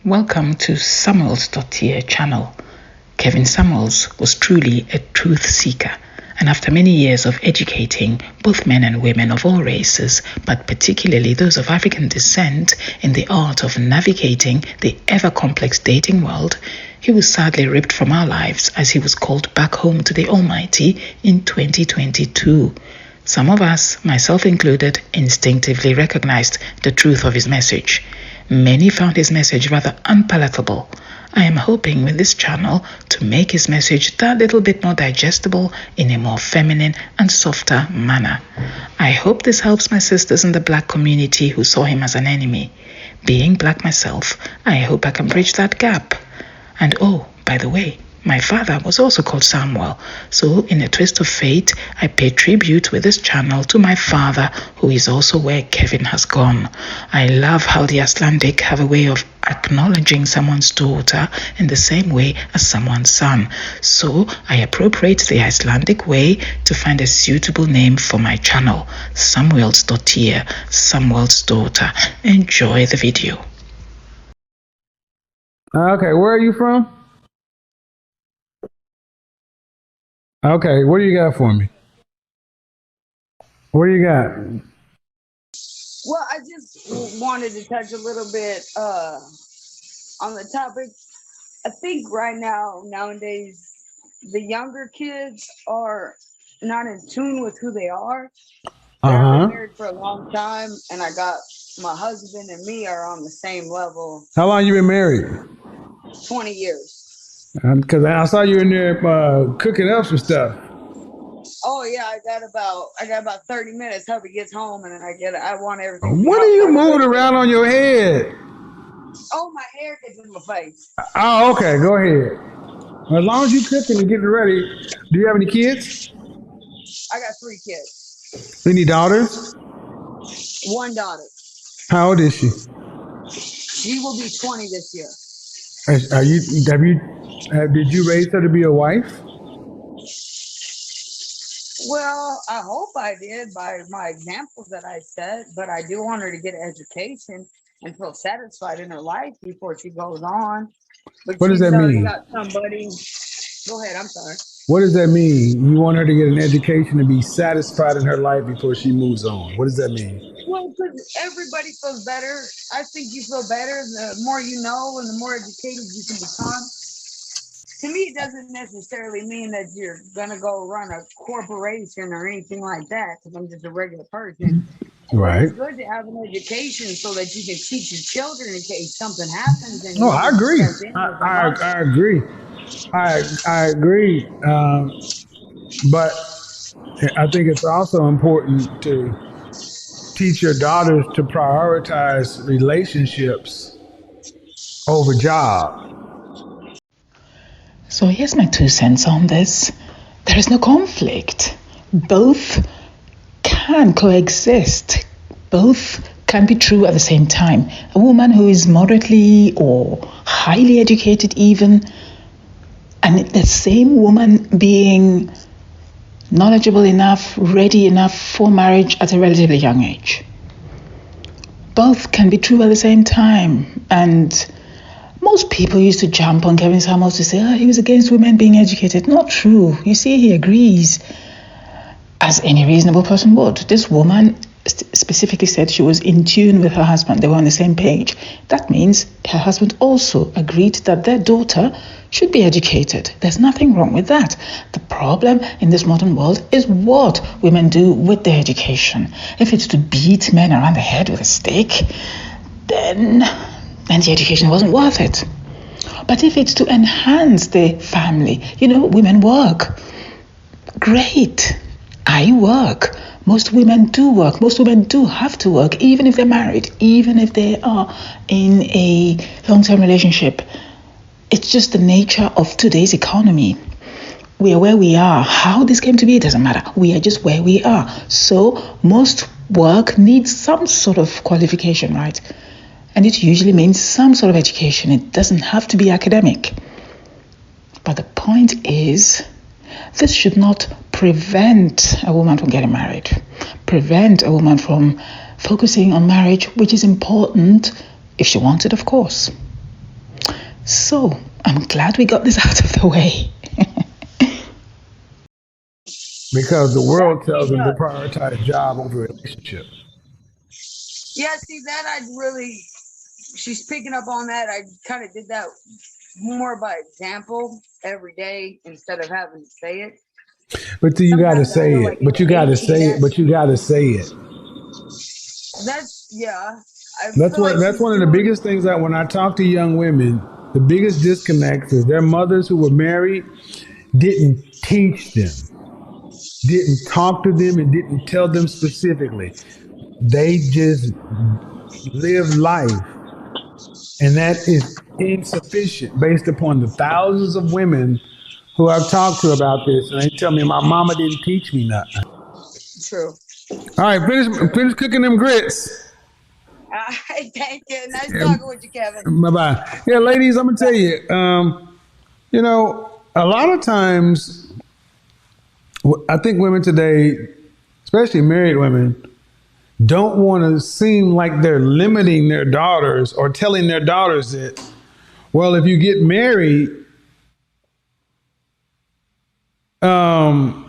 Welcome to Samuelsdottir channel. Kevin Samuels was truly a truth seeker, and after many years of educating both men and women of all races, but particularly those of African descent, in the art of navigating the ever-complex dating world, he was sadly ripped from our lives as he was called back home to the Almighty in 2022. Some of us, myself included, instinctively recognized the truth of his message. Many found his message rather unpalatable. I am hoping with this channel to make his message that little bit more digestible in a more feminine and softer manner. I hope this helps my sisters in the Black community who saw him as an enemy. Being Black myself, I hope I can bridge that gap. And oh, by the way, my father was also called Samuel, so in a twist of fate, I pay tribute with this channel to my father, who is also where Kevin has gone. I love how the Icelandic have a way of acknowledging someone's daughter in the same way as someone's son. So I appropriate the Icelandic way to find a suitable name for my channel, Samuelsdottir, Samuel's daughter. Enjoy the video. Okay, where are you from? Okay, what do you got for me? What do you got? Well, I just wanted to touch a little bit on the topic. I think nowadays, the younger kids are not in tune with who they are. I've been married for a long time, and my husband and me are on the same level. How long you been married? 20 years. Because I saw you in there cooking up some stuff. Oh yeah, I got about 30 minutes. Hubby gets home, and then I want everything. What are you moving around on your head? Oh, my hair gets in my face. Oh, okay, go ahead. As long as you cooking and getting ready, do you have any kids? I got 3 kids. Any daughters? 1 daughter. How old is she? She will be 20 this year. Did you raise her to be a wife? Well, I hope I did by my examples that I set, but I do want her to get an education and feel satisfied in her life before she goes on. But what does that mean? Got somebody. Go ahead. I'm sorry. What does that mean? You want her to get an education and be satisfied in her life before she moves on. What does that mean? Well, because everybody feels better. I think you feel better the more you know and the more educated you can become. To me, it doesn't necessarily mean that you're going to go run a corporation or anything like that, because I'm just a regular person. Right. It's good to have an education so that you can teach your children in case something happens. And I agree. I agree. I agree. But I think it's also important to teach your daughters to prioritize relationships over job. So here's my 2 cents on this. There is no conflict. Both can coexist. Both can be true at the same time. A woman who is moderately or highly educated even, and the same woman being knowledgeable enough, ready enough for marriage at a relatively young age. Both can be true at the same time. And most people used to jump on Kevin Samuels to say, he was against women being educated. Not true. You see, he agrees, as any reasonable person would. This woman specifically said she was in tune with her husband. They were on the same page. That means her husband also agreed that their daughter should be educated. There's nothing wrong with that. The problem in this modern world is what women do with their education. If it's to beat men around the head with a stick, then the education wasn't worth it. But if it's to enhance the family, women work. Great. I work. Most women do work. Most women do have to work, even if they're married, even if they are in a long-term relationship. It's just the nature of today's economy. We are where we are. How this came to be, it doesn't matter. We are just where we are. So most work needs some sort of qualification, right? And it usually means some sort of education. It doesn't have to be academic. But the point is, this should not prevent a woman from getting married, prevent a woman from focusing on marriage, which is important if she wants it, of course. So I'm glad we got this out of the way. Because the world tells them to Yeah. prioritize job over relationship. Yeah, see that she's picking up on that. I kind of did that more by example every day instead of having to say it. But you got to Sometimes I say feel it. like But you it's got to AT say it. But you got to say it. That's yeah. I That's feel like what. That's she's one of the doing. biggest things that when I talk to young women, the biggest disconnects is their mothers who were married didn't teach them, didn't talk to them, and didn't tell them specifically. They just live life, and that is insufficient based upon the thousands of women who I've talked to about this, and they tell me my mama didn't teach me nothing. True. All right, finish cooking them grits. Thank you. Nice Yeah, talking with you, Kevin. bye bye. Yeah, ladies, I'm gonna tell you. A lot of times, I think women today, especially married women, don't want to seem like they're limiting their daughters or telling their daughters that, well, if you get married, um,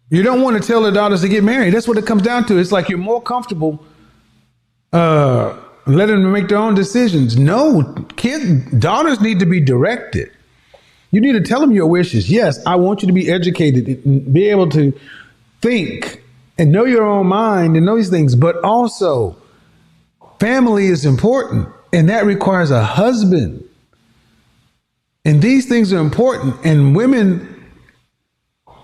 you don't want to tell their daughters to get married. That's what it comes down to. It's like you're more comfortable letting them make their own decisions. No, daughters need to be directed. You need to tell them your wishes. Yes, I want you to be educated and be able to think and know your own mind and know these things. But also, family is important, and that requires a husband. And these things are important. And women,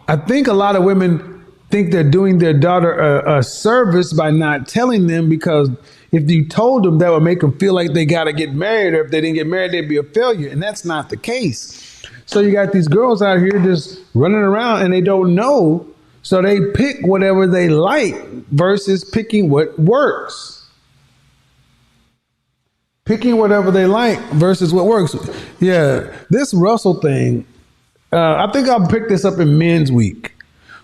I think a lot of women think they're doing their daughter a service by not telling them, because if you told them, that would make them feel like they got to get married, or if they didn't get married, they'd be a failure. And that's not the case. So you got these girls out here just running around and they don't know. So they pick whatever they like versus picking what works. Picking whatever they like versus what works. Yeah, this Russell thing, I think I'll pick this up in Men's Week.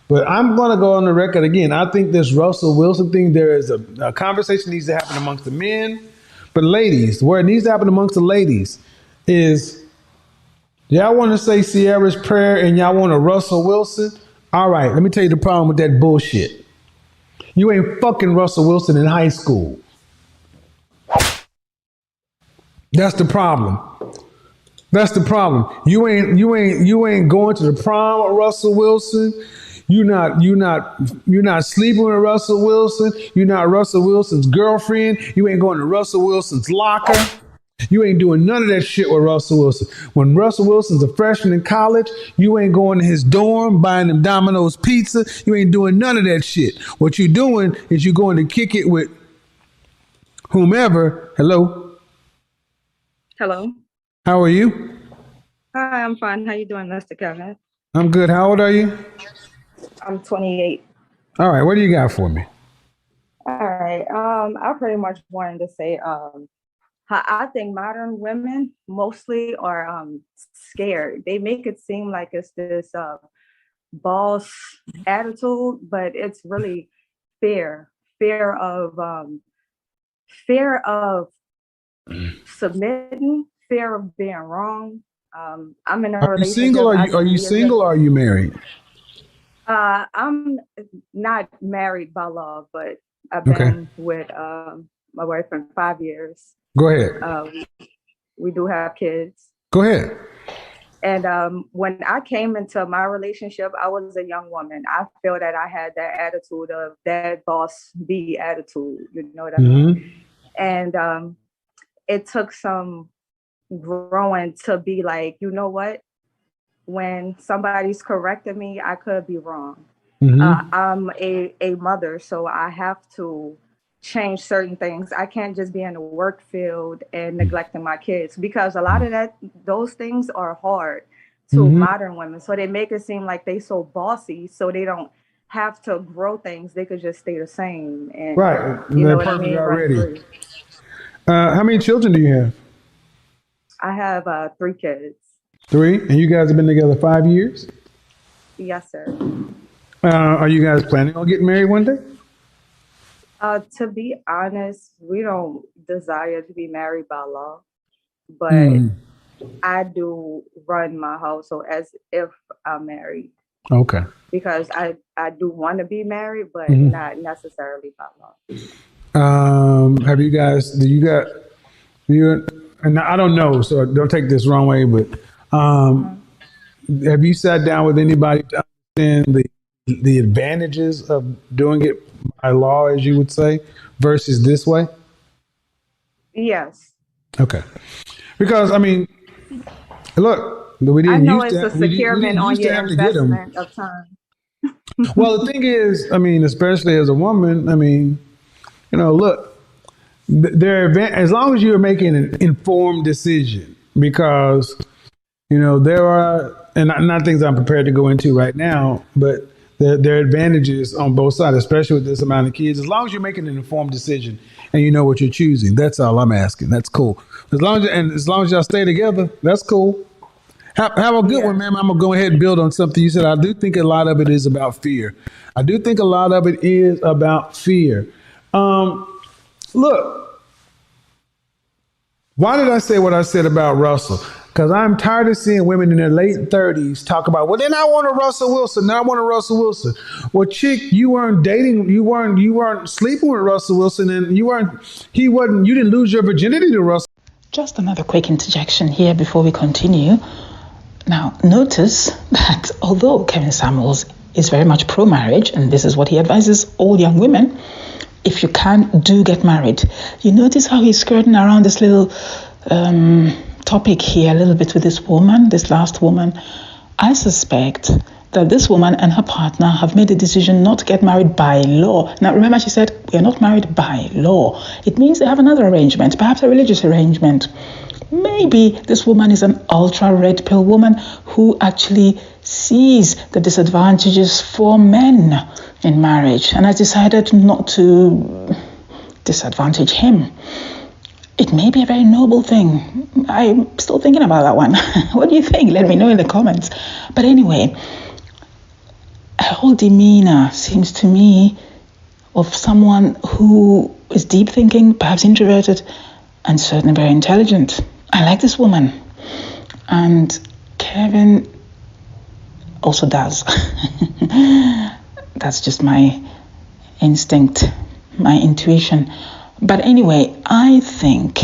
But I'm going to go on the record again. I think this Russell Wilson thing, there is a conversation needs to happen amongst the men. But ladies, where it needs to happen amongst the ladies is, y'all want to say Sierra's prayer and y'all want a Russell Wilson? All right, let me tell you the problem with that bullshit. You ain't fucking Russell Wilson in high school. That's the problem. That's the problem. You ain't going to the prom with Russell Wilson. You're not sleeping with Russell Wilson. You're not Russell Wilson's girlfriend. You ain't going to Russell Wilson's locker. You ain't doing none of that shit with Russell Wilson. When Russell Wilson's a freshman in college, you ain't going to his dorm buying him Domino's pizza. You ain't doing none of that shit. What you doing is you going to kick it with whomever. Hello. Hello. How are you? Hi, I'm fine. How you doing, Mr. Kevin? I'm good. How old are you? I'm 28. All right. What do you got for me? All right. I pretty much wanted to say how I think modern women mostly are scared. They make it seem like it's this boss attitude, but it's really fear, fear of submitting, fear of being wrong. I'm in a Are you single? relationship. Are you single? Or are you married? I'm not married by love, but I've Okay. been with my boyfriend 5 years. Go ahead. We do have kids. Go ahead. And when I came into my relationship, I was a young woman. I feel that I had that attitude of that boss B attitude. You know what I mean? And it took some growing to be like, you know what? When somebody's correcting me, I could be wrong. I'm a mother, so I have to change certain things. I can't just be in the work field and neglecting my kids, because a lot of those things are hard to modern women. So they make it seem like they so bossy, so they don't have to grow things. They could just stay the same. And Right. you They're know what I perfect mean? already. How many children do you have? I have 3 kids. 3, and you guys have been together 5 years. Yes, sir. Are you guys planning on getting married one day? To be honest, we don't desire to be married by law, but I do run my household as if I'm married. Okay. Because I do want to be married, but not necessarily by law. Have you guys? You? And I don't know, so don't take this wrong way, but have you sat down with anybody to understand the advantages of doing it by law, as you would say, versus this way? Yes. Okay. Because I mean, look, we didn't I know use it's that. a securement on your investment of time. Well, the thing is, I mean, especially as a woman, I mean, look, as long as you're making an informed decision, because there are, and not things I'm prepared to go into right now, but there are advantages on both sides, especially with this amount of kids. As long as you're making an informed decision and you know what you're choosing, that's all I'm asking. That's cool. As long as y'all stay together, that's cool. Have a good one, ma'am. I'm going to go ahead and build on something you said. I do think a lot of it is about fear. Look, why did I say what I said about Russell? Because I'm tired of seeing women in their late 30s talk about, well, then I want a Russell Wilson. Now I want a Russell Wilson. Well, chick, you weren't sleeping with Russell Wilson, and you didn't lose your virginity to Russell. Just another quick interjection here before we continue. Now, notice that although Kevin Samuels is very much pro-marriage, and this is what he advises all young women, if you can, do get married. You notice how he's skirting around this little topic here a little bit with this last woman. I suspect that this woman and her partner have made a decision not to get married by law. Now, remember, she said, we are not married by law. It means they have another arrangement, perhaps a religious arrangement. Maybe this woman is an ultra red pill woman who actually sees the disadvantages for men in marriage and has decided not to disadvantage him. It may be a very noble thing. I'm still thinking about that one. What do you think? Let me know in the comments. But anyway, her whole demeanor seems to me of someone who is deep thinking, perhaps introverted, and certainly very intelligent. I like this woman. And Kevin also does. That's just my instinct, my intuition. But anyway, I think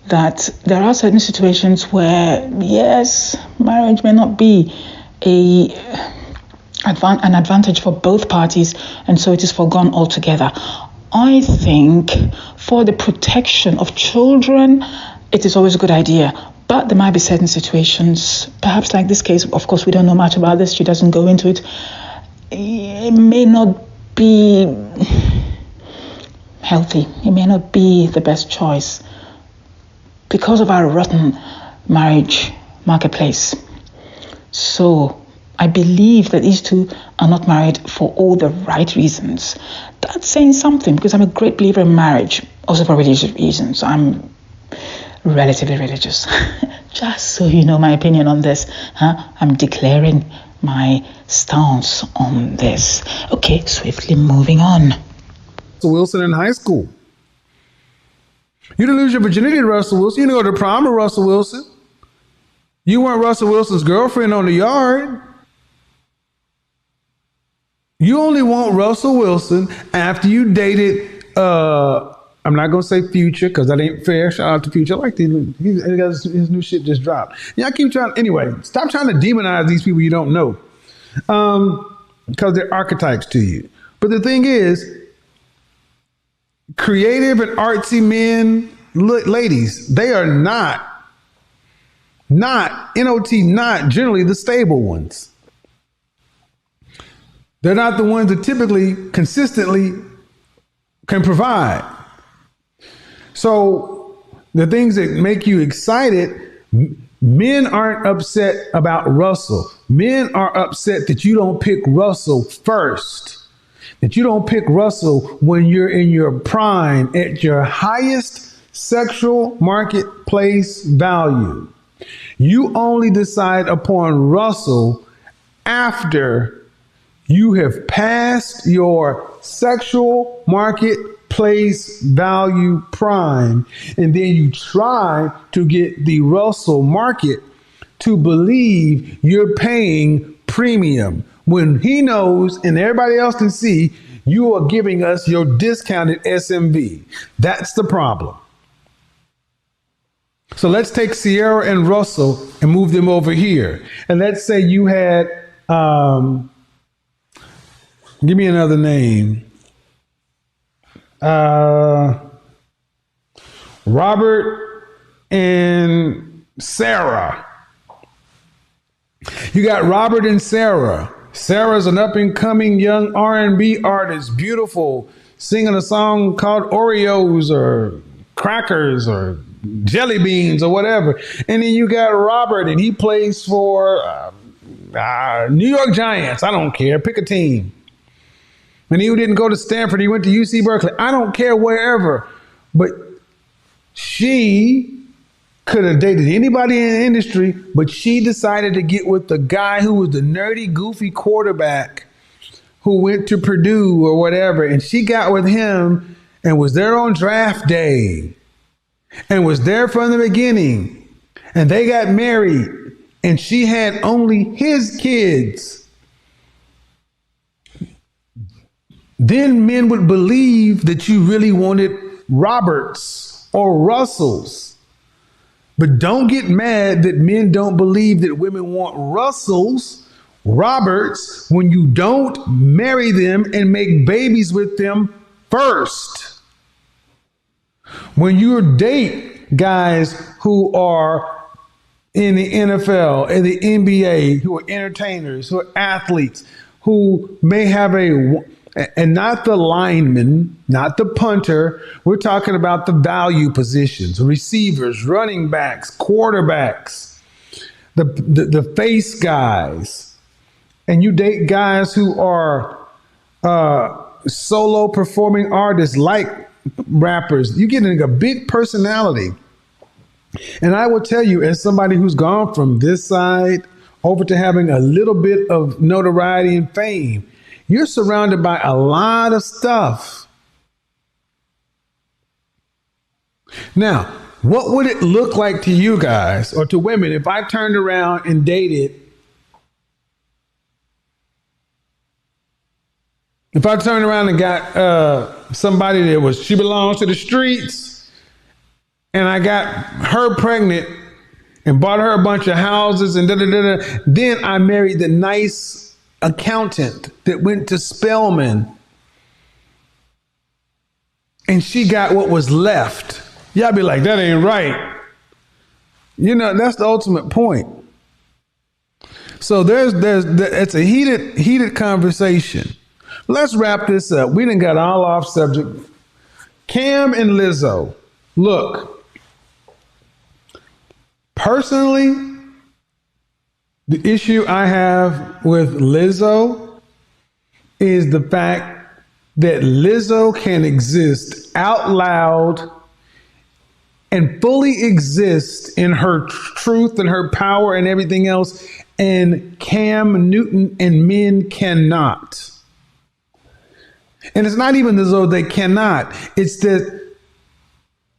that there are certain situations where, yes, marriage may not be an advantage for both parties, and so it is forgone altogether. I think for the protection of children, it is always a good idea. But there might be certain situations, perhaps like this case, of course, we don't know much about this, she doesn't go into it. It may not be healthy. It may not be the best choice because of our rotten marriage marketplace. So I believe that these two are not married for all the right reasons. That's saying something, because I'm a great believer in marriage, also for religious reasons. I'm relatively religious. Just so you know my opinion on this. I'm declaring my stance on this. Okay, swiftly moving on. Russell Wilson in high school. You didn't lose your virginity to Russell Wilson. You didn't go to prom with Russell Wilson. You weren't Russell Wilson's girlfriend on the yard. You only want Russell Wilson after you dated, I'm not going to say Future because that ain't fair. Shout out to Future. I like his new shit just dropped. Yeah, I keep trying. Anyway, stop trying to demonize these people you don't know because they're archetypes to you. But the thing is, creative and artsy men, ladies, they are not generally the stable ones. They're not the ones that typically, consistently can provide. So the things that make you excited, men aren't upset about Russell. Men are upset that you don't pick Russell first. That you don't pick Russell when you're in your prime, at your highest sexual marketplace value. You only decide upon Russell after you have passed your sexual marketplace place value prime, and then you try to get the Russell market to believe you're paying premium when he knows and everybody else can see you are giving us your discounted SMV. That's the problem. So let's take Sierra and Russell and move them over here. And let's say you had, give me another name. Robert and Sarah. You got Robert and Sarah. Sarah's an up-and-coming young R&B artist, beautiful, singing a song called Oreos or Crackers or Jelly Beans or whatever. And then you got Robert, and he plays for New York Giants. I don't care. Pick a team. And he didn't go to Stanford. He went to UC Berkeley. I don't care wherever. But she could have dated anybody in the industry, but she decided to get with the guy who was the nerdy, goofy quarterback who went to Purdue or whatever. And she got with him and was there on draft day and was there from the beginning. And they got married and she had only his kids. Then men would believe that you really wanted Roberts or Russells. But don't get mad that men don't believe that women want Russells, Roberts, when you don't marry them and make babies with them first. When you date guys who are in the NFL, in the NBA, who are entertainers, who are athletes, who may have and not the lineman, not the punter. We're talking about the value positions, receivers, running backs, quarterbacks, the face guys. And you date guys who are solo performing artists like rappers. You get a big personality. And I will tell you, as somebody who's gone from this side over to having a little bit of notoriety and fame, you're surrounded by a lot of stuff. Now, what would it look like to you guys or to women if I turned around and dated? If I turned around and got somebody that she belongs to the streets, and I got her pregnant and bought her a bunch of houses and then I married the nice accountant that went to Spelman and she got what was left. Y'all be like, that ain't right. You know, that's the ultimate point. So it's a heated conversation. Let's wrap this up. We done got all off subject. Cam and Lizzo. Look, personally, the issue I have with Lizzo is the fact that Lizzo can exist out loud and fully exist in her truth and her power and everything else, and Cam Newton and men cannot. And it's not even as though they cannot. It's that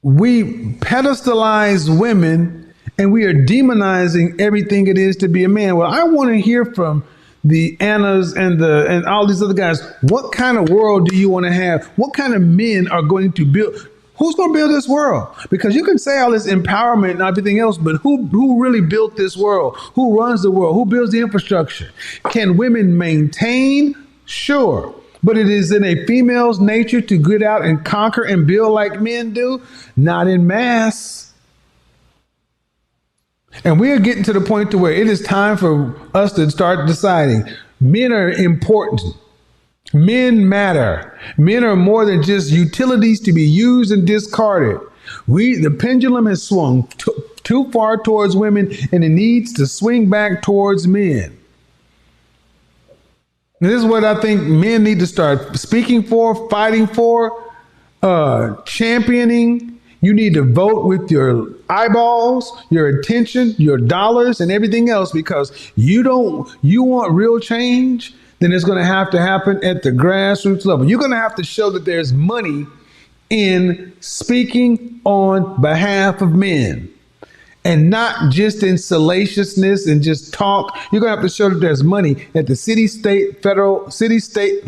we pedestalize women and we are demonizing everything it is to be a man. Well, I want to hear from the Annas and all these other guys. What kind of world do you want to have? What kind of men are going to build? Who's going to build this world? Because you can say all this empowerment and everything else, but who really built this world? Who runs the world? Who builds the infrastructure? Can women maintain? Sure. But it is in a female's nature to get out and conquer and build like men do? Not in mass. And we are getting to the point to where it is time for us to start deciding men are important. Men matter. Men are more than just utilities to be used and discarded. The pendulum has swung too far towards women, and it needs to swing back towards men. And this is what I think men need to start speaking for, fighting for, championing. You need to vote with your eyeballs, your attention, your dollars, and everything else, because you want real change, then it's going to happen at the grassroots level. You're going to have to show that there's money in speaking on behalf of men. And not just in salaciousness and just talk. You're going to have to show that there's money at the city, state,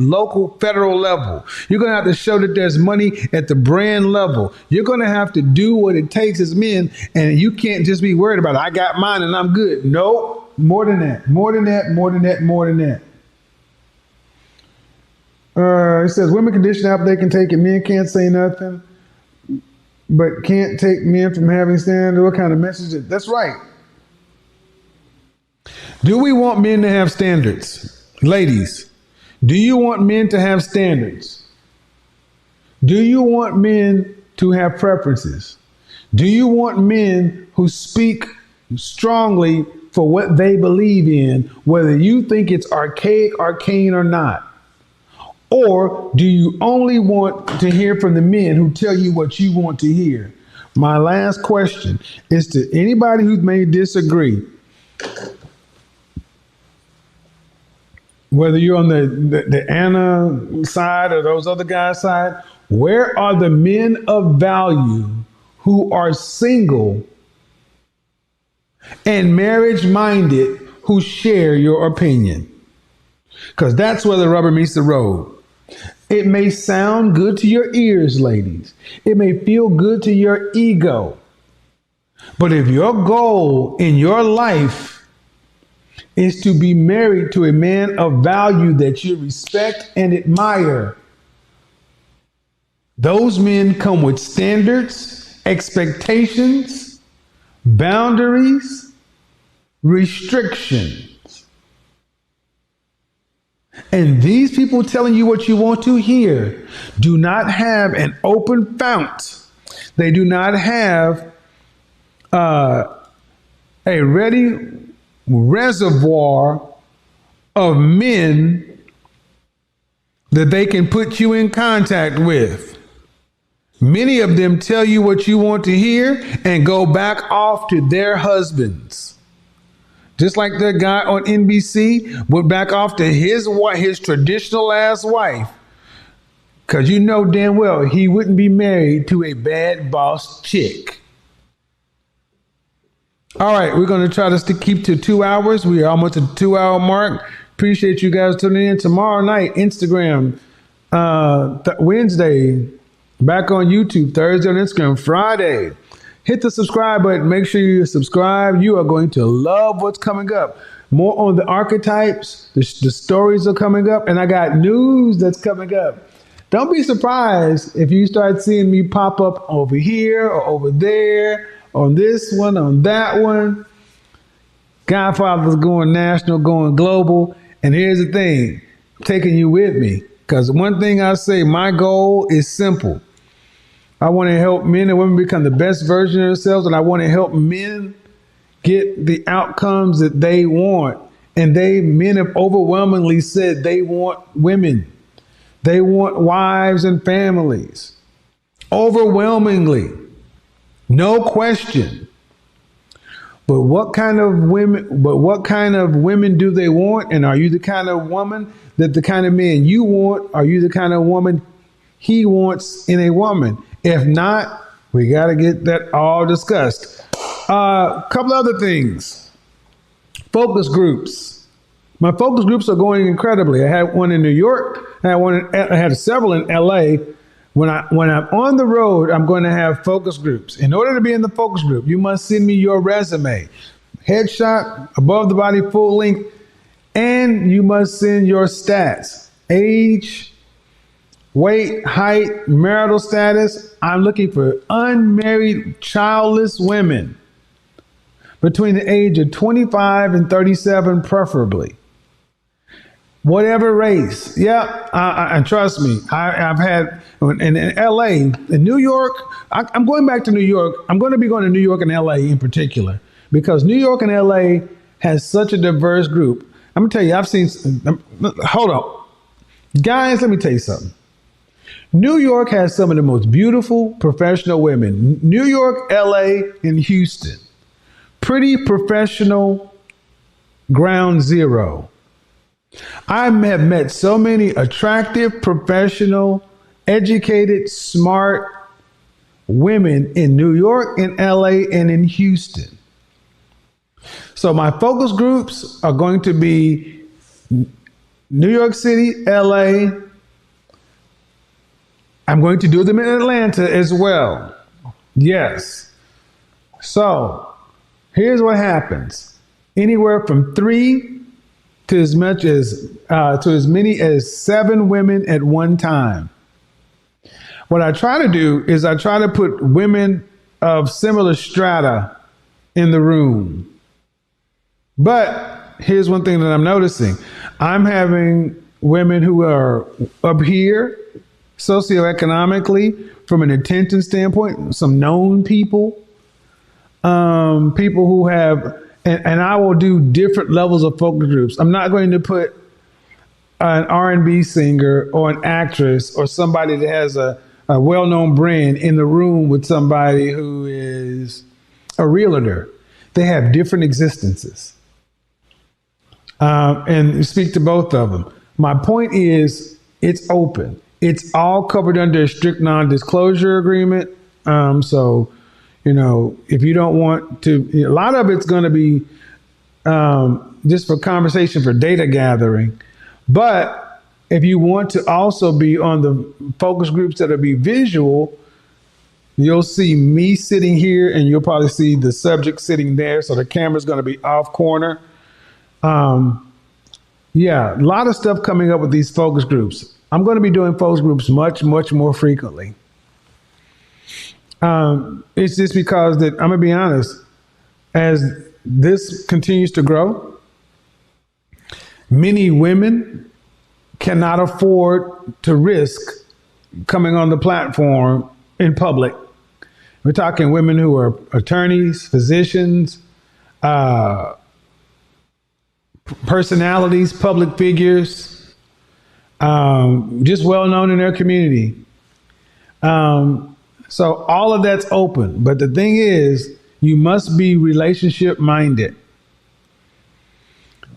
local, federal level. You're going to have to show that there's money at the brand level. You're going to have to do what it takes as men. And you can't just be worried about, I got mine and I'm good. No, more than that, more than that, more than that, more than that. It says women condition after they can take it. Men can't say nothing. But can't take men from having standards. What kind of message? That's right. Do we want men to have standards? Ladies, do you want men to have standards? Do you want men to have preferences? Do you want men who speak strongly for what they believe in, whether you think it's archaic, arcane, or not? Or do you only want to hear from the men who tell you what you want to hear? My last question is to anybody who may disagree, whether you're on the Anna side or those other guys' side, where are the men of value who are single and marriage-minded who share your opinion? Because that's where the rubber meets the road. It may sound good to your ears, ladies. It may feel good to your ego. But if your goal in your life is to be married to a man of value that you respect and admire, those men come with standards, expectations, boundaries, restrictions. And these people telling you what you want to hear do not have an open fount. They do not have a ready reservoir of men that they can put you in contact with. Many of them tell you what you want to hear and go back off to their husbands. Just like that guy on NBC went back off to his traditional ass wife. Because you know damn well he wouldn't be married to a bad boss chick. All right, we're going to try to keep to 2 hours. We are almost at the 2 hour mark. Appreciate you guys tuning in. Tomorrow night, Instagram, Wednesday, back on YouTube, Thursday on Instagram, Friday. Hit the subscribe button. Make sure you subscribe. You are going to love what's coming up. More on the archetypes. The stories are coming up. And I got news that's coming up. Don't be surprised if you start seeing me pop up over here or over there, on this one, on that one. Godfather's going national, going global. And here's the thing. I'm taking you with me. Because one thing I say, my goal is simple. I want to help men and women become the best version of themselves, and I want to help men get the outcomes that they want. And men have overwhelmingly said they want women. They want wives and families. Overwhelmingly. No question. But what kind of women do they want? And are you the kind of woman that the kind of man you want? Are you the kind of woman he wants in a woman? If not, we got to get that all discussed. A couple other things. Focus groups. My focus groups are going incredibly. I had one in New York. I had several in LA. When I'm on the road, I'm going to have focus groups. In order to be in the focus group, you must send me your resume, headshot, above the body, full length, and you must send your stats, age, weight, height, marital status. I'm looking for unmarried, childless women between the age of 25 and 37, preferably. Whatever race. Yeah, and trust me, I've had in LA, in New York. I'm going back to New York. I'm going to be going to New York and LA in particular because New York and LA has such a diverse group. I'm going to tell you, I've seen, hold on. Guys, let me tell you something. New York has some of the most beautiful professional women. New York, LA, and Houston. Pretty professional ground zero. I have met so many attractive, professional, educated, smart women in New York, in LA, and in Houston. So my focus groups are going to be New York City, LA. I'm going to do them in Atlanta as well. Yes. So here's what happens. Anywhere from 3 to as many as 7 women at one time. What I try to do is I try to put women of similar strata in the room. But here's one thing that I'm noticing. I'm having women who are up here socioeconomically from an attention standpoint, some known people, people who have, and I will do different levels of focus groups. I'm not going to put an R&B singer or an actress or somebody that has a well-known brand in the room with somebody who is a realtor. They have different existences. And speak to both of them. My point is, it's open. It's all covered under a strict non-disclosure agreement. So, if you don't want to, a lot of it's going to be just for conversation, for data gathering. But if you want to also be on the focus groups that'll be visual, you'll see me sitting here and you'll probably see the subject sitting there. So the camera's going to be off corner. A lot of stuff coming up with these focus groups. I'm going to be doing focus groups much, much more frequently. It's just because that, I'm going to be honest, as this continues to grow, many women cannot afford to risk coming on the platform in public. We're talking women who are attorneys, physicians, personalities, public figures, just well known in their community. So all of that's open. But the thing is, you must be relationship minded.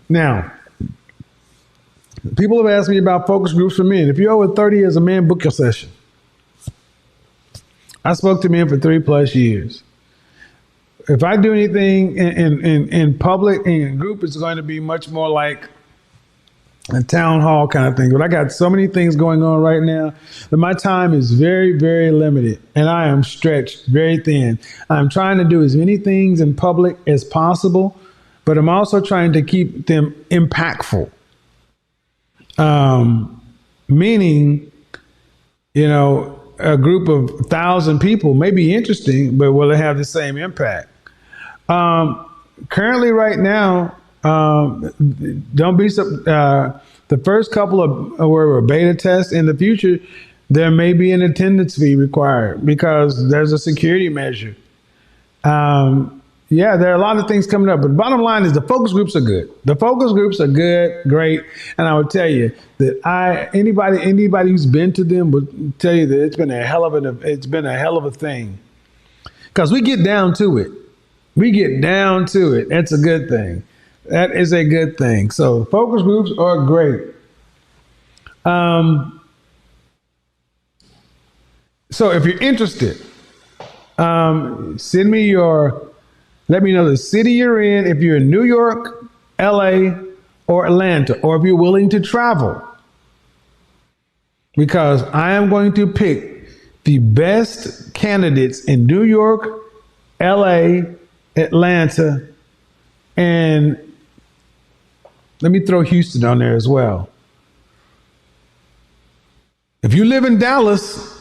Now, people have asked me about focus groups for men. If you're over 30 as a man, book your session. I spoke to men for 3+ years. If I do anything in public, in group, it's going to be much more like a town hall kind of thing. But I got so many things going on right now that my time is very, very limited, and I am stretched very thin. I'm trying to do as many things in public as possible, but I'm also trying to keep them impactful. Meaning, a group of 1,000 people may be interesting, but will it have the same impact? Currently, right now, don't be the first couple of were a beta test. In the future, there may be an attendance fee required because there's a security measure. There are a lot of things coming up, but bottom line is the focus groups are good. The focus groups are good, great, and I would tell you that anybody who's been to them would tell you that it's been a hell of a thing, because we get down to it. That's a good thing. That is a good thing. So focus groups are great. So if you're interested, let me know the city you're in, if you're in New York, LA, or Atlanta, or if you're willing to travel. Because I am going to pick the best candidates in New York, LA, Atlanta, and let me throw Houston on there as well. If you live in Dallas,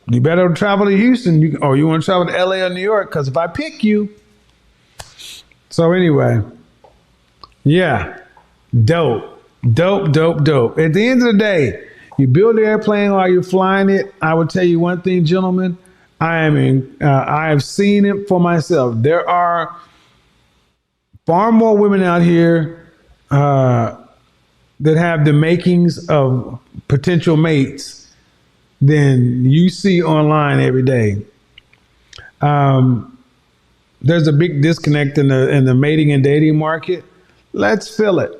you better travel to Houston, or you want to travel to LA or New York, because if I pick you. So anyway, dope. At the end of the day, you build the airplane while you're flying it. I would tell you one thing, gentlemen. I have seen it for myself. There are far more women out here that have the makings of potential mates than you see online every day. There's a big disconnect in the mating and dating market. Let's fill it.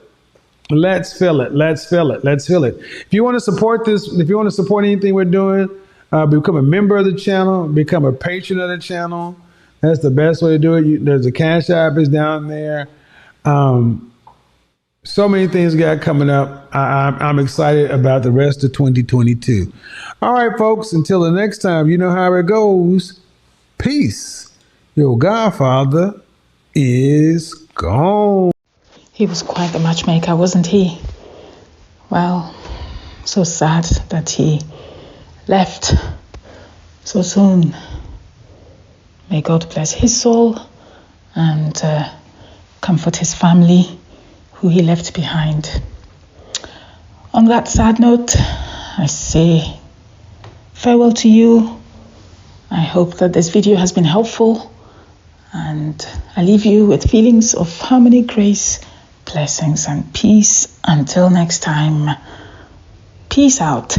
Let's feel it. Let's feel it. Let's feel it. If you want to support this, if you want to support anything we're doing, become a member of the channel, become a patron of the channel. That's the best way to do it. There's a Cash App is down there. So many things got coming up. I'm excited about the rest of 2022. All right, folks, until the next time, you know how it goes. Peace. Your godfather is gone. He was quite the matchmaker, wasn't he? Well, so sad that he left so soon. May God bless his soul and comfort his family who he left behind. On that sad note, I say farewell to you. I hope that this video has been helpful, and I leave you with feelings of harmony, grace, blessings, and peace. Until next time, peace out.